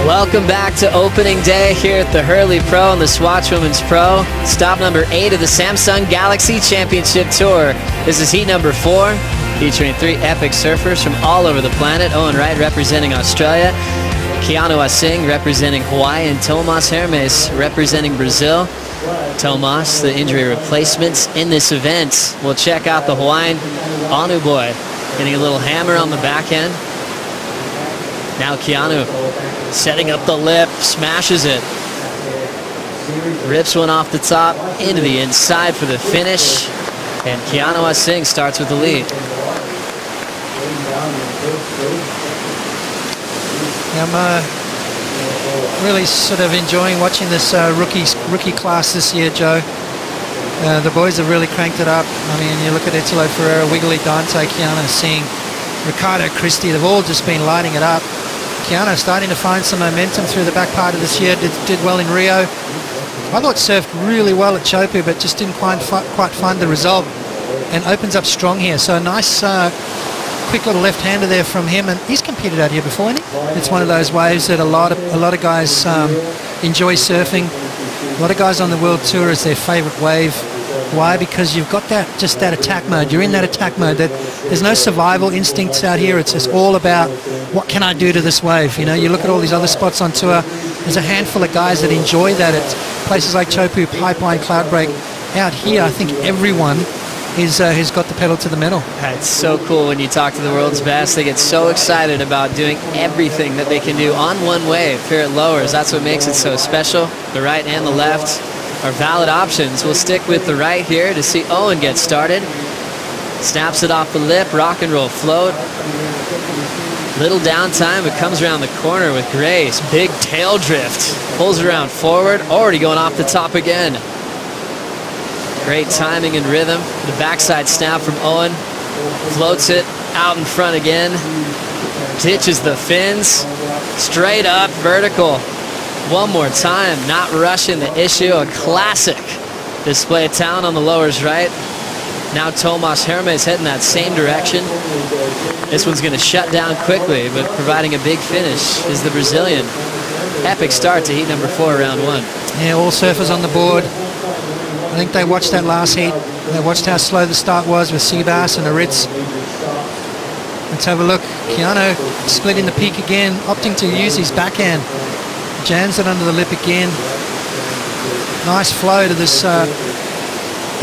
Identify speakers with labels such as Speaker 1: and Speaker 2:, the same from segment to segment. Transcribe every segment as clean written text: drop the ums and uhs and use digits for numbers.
Speaker 1: Welcome back to opening day here at the Hurley Pro and the Swatch Women's Pro. Stop number 8 of the Samsung Galaxy Championship Tour. This is heat number 4, featuring 3 epic surfers from all over the planet. Owen Wright representing Australia, Keanu Asing representing Hawaii, and Tomas Hermes representing Brazil. Tomas, the injury replacements in this event. We'll check out the Hawaiian Anu boy, getting a little hammer on the back end. Now Keanu setting up the lip, smashes it. Rips one off the top, into the inside for the finish. And Keanu Asing starts with the lead.
Speaker 2: I'm really sort of enjoying watching this rookie class this year, Joe. The boys have really cranked it up. I mean, you look at Italo Ferreira, Wiggly Dante, Keanu Asing, Ricardo Christie, they've all just been lighting it up. Keanu starting to find some momentum through the back part of this year, did well in Rio. I thought surfed really well at Chopu, but just didn't quite find the result, and opens up strong here. So a nice quick little left-hander there from him, and he's competed out here before, hasn't he? It's one of those waves that a lot of guys enjoy surfing. A lot of guys on the World Tour is their favorite wave. Why? Because you've got that attack mode. You're in that attack mode. That there's no survival instincts out here. It's just all about what can I do to this wave. You know, you look at all these other spots on tour. There's a handful of guys that enjoy that at places like Chopu, Pipeline, Cloudbreak. Out here, I think everyone has got the pedal to the metal.
Speaker 1: It's so cool when you talk to the world's best. They get so excited about doing everything that they can do on one wave here at lowers. That's what makes it so special. The right and the left are valid options. We'll stick with the right here to see Owen get started. Snaps it off the lip, rock and roll float. Little downtime, but comes around the corner with grace. Big tail drift. Pulls around forward, already going off the top again. Great timing and rhythm. The backside snap from Owen. Floats it out in front again. Ditches the fins. Straight up vertical. One more time, not rushing the issue. A classic display of talent on the lowers right. Now Tomas Hermes heading that same direction. This one's going to shut down quickly, but providing a big finish is the Brazilian. Epic start to heat number 4, round 1.
Speaker 2: Yeah, all surfers on the board. I think they watched that last heat. They watched how slow the start was with Seabass and Aritz. Let's have a look. Keanu splitting the peak again, opting to use his backhand. Jams it under the lip again. Nice flow to this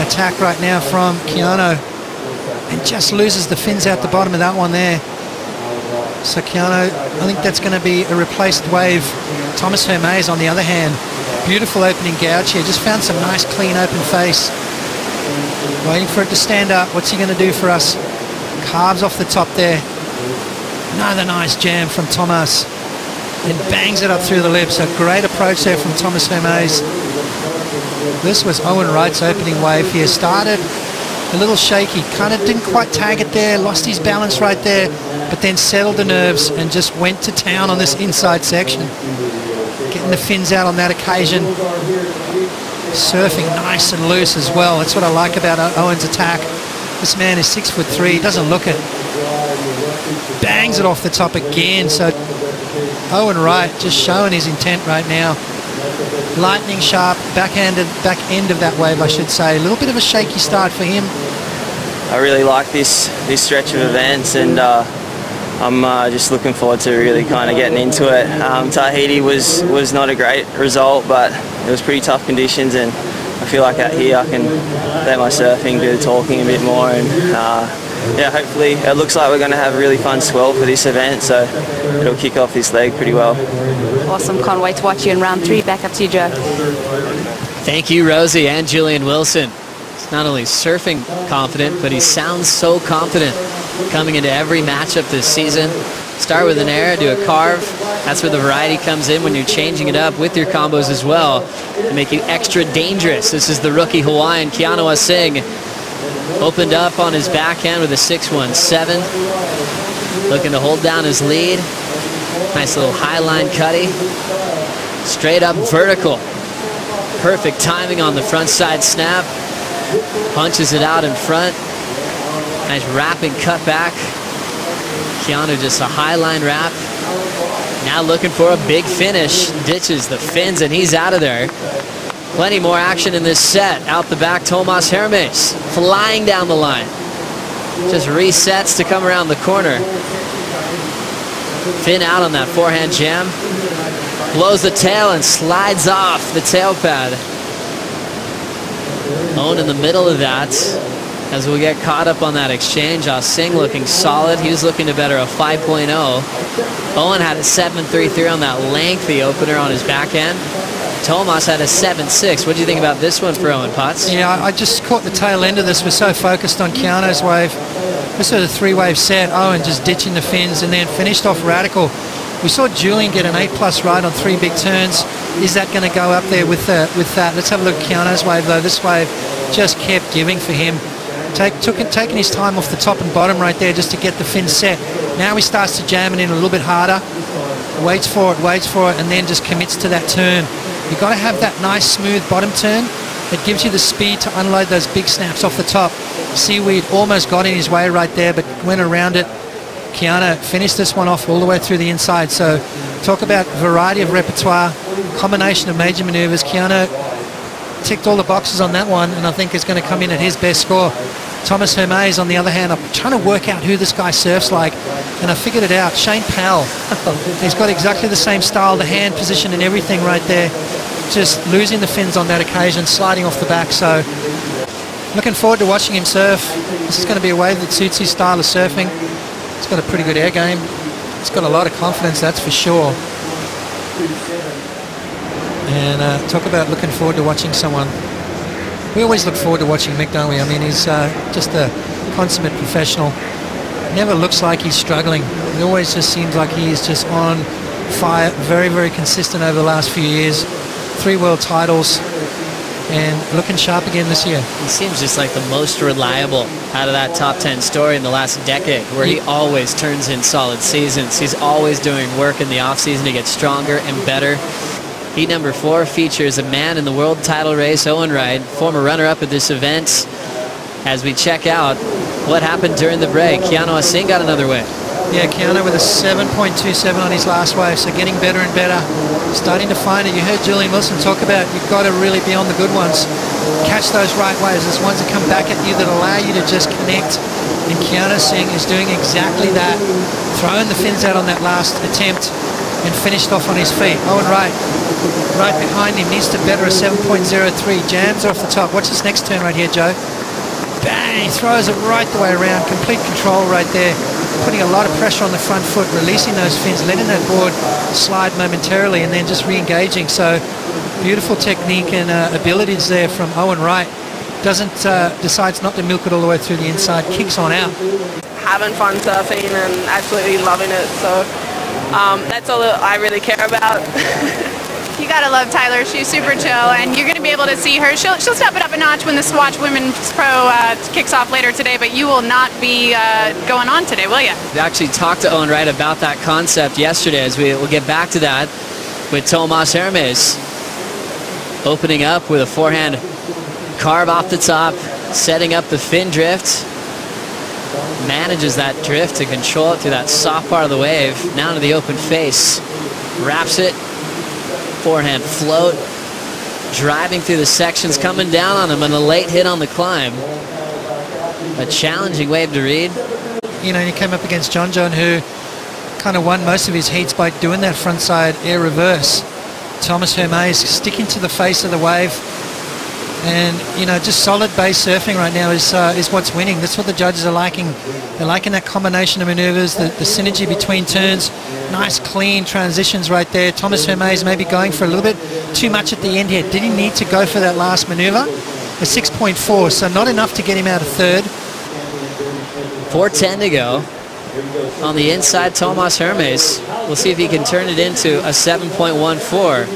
Speaker 2: attack right now from Keanu. And just loses the fins out the bottom of that one there. So Keanu, I think that's going to be a replaced wave. Tomas Hermes on the other hand. Beautiful opening gouge here. Just found some nice clean open face. Waiting for it to stand up. What's he going to do for us? Carves off the top there. Another nice jam from Tomas. And bangs it up through the lips. A great approach there from Tomas Hermes. This was Owen Wright's opening wave here. Started a little shaky. Kind of didn't quite tag it there. Lost his balance right there. But then settled the nerves and just went to town on this inside section. Getting the fins out on that occasion. Surfing nice and loose as well. That's what I like about Owen's attack. This man is 6'3". He doesn't look it. Bangs it off the top again. So Owen Wright just showing his intent right now. Lightning sharp, back end of that wave, I should say. A little bit of a shaky start for him.
Speaker 3: I really like this stretch of events, and I'm just looking forward to really kind of getting into it. Tahiti was not a great result, but it was pretty tough conditions, and I feel like out here I can let my surfing do the talking a bit more, and yeah, hopefully it looks like we're going to have a really fun swell for this event, so it'll kick off this leg pretty well.
Speaker 4: Awesome, can't wait to watch you in round 3. Back up to you, Joe.
Speaker 1: Thank you, Rosie and Julian Wilson. He's not only surfing confident, but he sounds so confident coming into every matchup this season. Start with an air, do a carve. That's where the variety comes in when you're changing it up with your combos as well to make you extra dangerous. This is the rookie Hawaiian, Keanu Asing. Opened up on his backhand with a 6-1-7. Looking to hold down his lead. Nice little high line cutty. Straight up vertical. Perfect timing on the front side snap. Punches it out in front. Nice wrapping cut back. Keanu just a high line wrap. Now looking for a big finish. Ditches the fins, and he's out of there. Plenty more action in this set. Out the back, Tomas Hermes flying down the line. Just resets to come around the corner. Fin out on that forehand jam. Blows the tail and slides off the tail pad. Owen in the middle of that as we get caught up on that exchange. Asing looking solid. He was looking to better a 5.0. Owen had a 7.33 on that lengthy opener on his backhand. Tomas had a 7.6. What do you think about this one for Owen, Potts?
Speaker 2: Yeah, I just caught the tail end of this. We're so focused on Keanu's wave. This was a three-wave set. Owen just ditching the fins and then finished off radical. We saw Julian get an 8+ right on 3 big turns. Is that going to go up there with that? Let's have a look at Keanu's wave, though. This wave just kept giving for him. Taking his time off the top and bottom right there just to get the fin set. Now he starts to jam it in a little bit harder. Waits for it, and then just commits to that turn. You've got to have that nice, smooth bottom turn that gives you the speed to unload those big snaps off the top. Seaweed almost got in his way right there, but went around it. Keanu finished this one off all the way through the inside. So talk about variety of repertoire, combination of major maneuvers. Keanu ticked all the boxes on that one, and I think is going to come in at his best score. Tomas Hermes, on the other hand, I'm trying to work out who this guy surfs like, and I figured it out. Shane Powell. He's got exactly the same style, the hand position and everything right there. Just losing the fins on that occasion, sliding off the back. So looking forward to watching him surf. This is going to be a wave that suits his style of surfing. He's got a pretty good air game. He's got a lot of confidence, that's for sure. And talk about looking forward to watching someone. We always look forward to watching Mick, don't we? I mean, he's just a consummate professional. Never looks like he's struggling. It always just seems like he is just on fire. Very, very consistent over the last few years. 3 world titles and looking sharp again this year.
Speaker 1: He seems just like the most reliable out of that top 10 story in the last decade, where he always turns in solid seasons. He's always doing work in the off-season to get stronger and better. Heat number 4 features a man in the world title race, Owen Wright, former runner-up at this event. As we check out what happened during the break, Keanu Asing got another wave.
Speaker 2: Yeah, Keanu with a 7.27 on his last wave, so getting better and better. Starting to find it. You heard Julian Wilson talk about you've got to really be on the good ones. Catch those right waves, those ones that come back at you that allow you to just connect. And Keanu Asing is doing exactly that. Throwing the fins out on that last attempt and finished off on his feet. Owen Wright, right behind him, needs to better a 7.03. Jams off the top. Watch this next turn right here, Joe. Bang! He throws it right the way around. Complete control right there. Putting a lot of pressure on the front foot, releasing those fins, letting that board slide momentarily, and then just re-engaging. So beautiful technique and abilities there from Owen Wright. Decides not to milk it all the way through the inside. Kicks on out.
Speaker 5: Having fun surfing and absolutely loving it. So that's all that I really care about.
Speaker 6: You gotta love Tyler. She's super chill, and you're gonna be able to see her. She'll step it up a notch when the Swatch Women's Pro kicks off later today, but you will not be going on today, will you?
Speaker 1: We actually talked to Owen Wright about that concept yesterday, as we'll get back to that with Tomas Hermes. Opening up with a forehand carve off the top, setting up the fin drift. Manages that drift to control it through that soft part of the wave. Now to the open face. Wraps it. Forehand float. Driving through the sections, coming down on him, and a late hit on the climb. A challenging wave to read.
Speaker 2: You know, he came up against John, who kind of won most of his heats by doing that frontside air reverse. Tomas Hermes sticking to the face of the wave. And, you know, just solid base surfing right now is what's winning. That's what the judges are liking. They're liking that combination of maneuvers, the synergy between turns. Nice, clean transitions right there. Tomas Hermes maybe going for a little bit too much at the end here. Did he need to go for that last maneuver? A 6.4, so not enough to get him out of third.
Speaker 1: 4:10 to go. On the inside, Tomas Hermes. We'll see if he can turn it into a 7.14.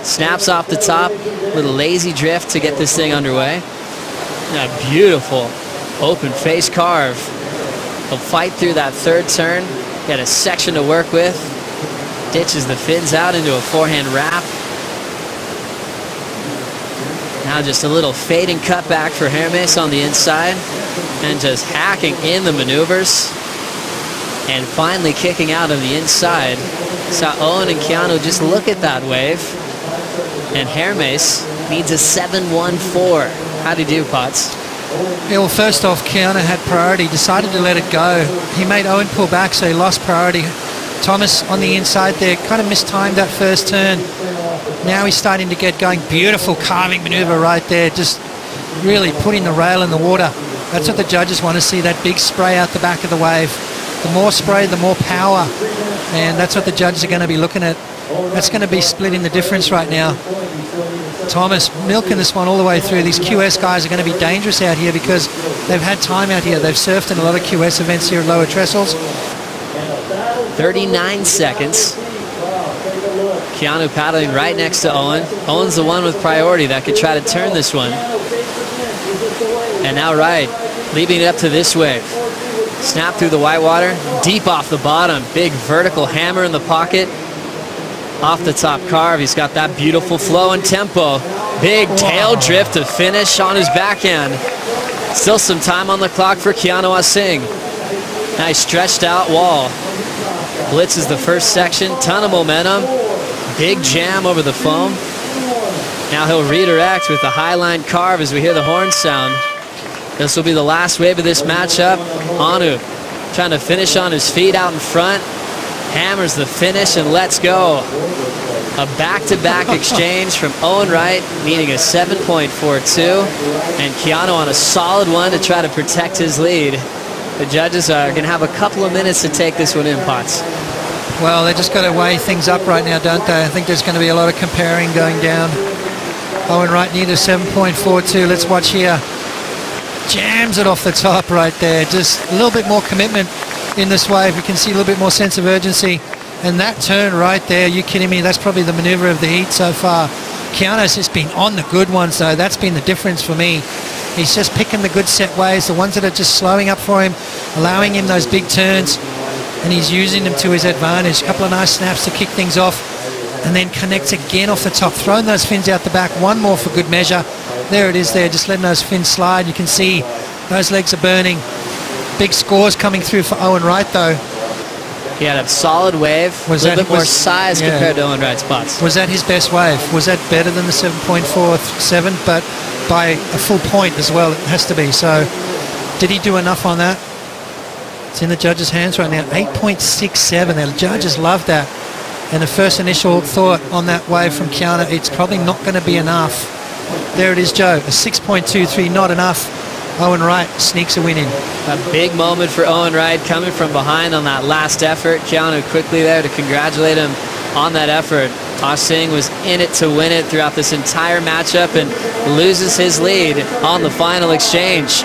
Speaker 1: Snaps off the top, little lazy drift to get this thing underway. And a beautiful open face carve. He'll fight through that third turn. Got a section to work with. Ditches the fins out into a forehand wrap. Now just a little fading cutback for Hermes on the inside. And just hacking in the maneuvers. and finally kicking out on the inside. Saw Owen and Keanu just look at that wave. And Hermes needs a 7-1-4. How'd he do, Potts?
Speaker 2: Yeah, well, first off, Keanu had priority, decided to let it go. He made Owen pull back, so he lost priority. Tomas on the inside there, kind of mistimed that first turn. Now he's starting to get going. Beautiful carving maneuver right there, just really putting the rail in the water. That's what the judges want to see, that big spray out the back of the wave. The more spray, the more power. And that's what the judges are going to be looking at. That's going to be splitting the difference right now. Tomas milking this one all the way through. These QS guys are going to be dangerous out here because they've had time out here. They've surfed in a lot of QS events here at Lower Trestles.
Speaker 1: 39 seconds. Keanu paddling right next to Owen. Owen's the one with priority that could try to turn this one. And now Wright leaving it up to this wave. Snap through the whitewater, deep off the bottom. Big vertical hammer in the pocket. Off the top carve, he's got that beautiful flow and tempo. Big tail drift to finish on his backhand. Still some time on the clock for Keanu Asing. Nice stretched out wall. Blitzes the first section, ton of momentum. Big jam over the foam. Now he'll redirect with the highline carve as we hear the horn sound. This will be the last wave of this matchup. Anu trying to finish on his feet out in front. Hammers the finish and lets go. A back-to-back exchange from Owen Wright, meaning a 7.42, and Keanu on a solid one to try to protect his lead. The judges are going to have a couple of minutes to take this one in, Potts.
Speaker 2: Well, they just got to weigh things up right now, don't they? I think there's going to be a lot of comparing going down. Owen Wright needs a 7.42. Let's watch here. Jams it off the top right there. Just a little bit more commitment in this wave. You can see a little bit more sense of urgency. And that turn right there, are you kidding me? That's probably the maneuver of the heat so far. Keanu's just been on the good ones, though. That's been the difference for me. He's just picking the good set waves, the ones that are just slowing up for him, allowing him those big turns, and he's using them to his advantage. A couple of nice snaps to kick things off, and then connects again off the top, throwing those fins out the back. One more for good measure. There it is there, just letting those fins slide. You can see those legs are burning. Big scores coming through for Owen Wright, though.
Speaker 1: He had a solid wave, a little bit more size compared to Owen Wright's spots.
Speaker 2: Was that his best wave? Was that better than the 7.47? But by a full point as well, it has to be. So did he do enough on that? It's in the judges' hands right now. 8.67. The judges love that. And the first initial thought on that wave from Keanu, it's probably not going to be enough. There it is, Joe. A 6.23, not enough. Owen Wright sneaks a win in.
Speaker 1: A big moment for Owen Wright coming from behind on that last effort. Keanu quickly there to congratulate him on that effort. Asing was in it to win it throughout this entire matchup and loses his lead on the final exchange.